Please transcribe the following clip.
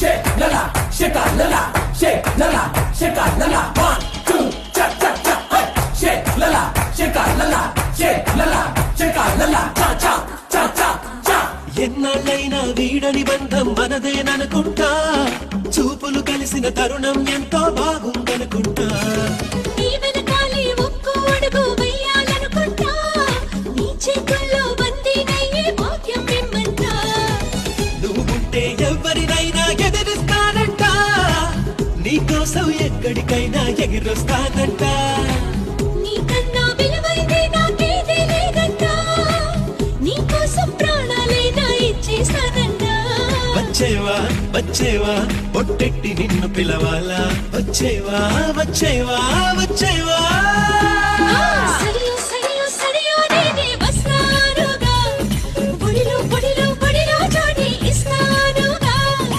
shake lala, shake a lala, shake lala, shake a lala. 1, 2, cha cha cha, hey. Shake lala, shake a lala, shake lala, shake a lala, cha cha cha cha cha. ఎన్నాళ్ళైనా వీడని బంధం మనదేననుకుంటా, చూపులు కలిసిన తరుణం ఎంతో బాగుందనుకుంటా. నీ వెనకాలే ఒక్కో అడుగు వెయ్యాలనుకుంటా, నీ చేతుల్లో బందీనయ్యే భాగ్యం మిమ్మంటా. నువ్వుంటే ఎవరినైనా ఎదిరిస్తానంట, నీకోసం ఎక్కడికైనా ఎగిరొస్తానంట. నీకన్నా విలువైంది నాకేదీ లేదంట, నీకోసం ప్రాణాలైనా ఇచ్చేస్తానంట. వచ్చేవా వచ్చేవా పొట్టెట్టి నిన్ను పిలవాలా, వచ్చేవా వచ్చేవా వచ్చేవా.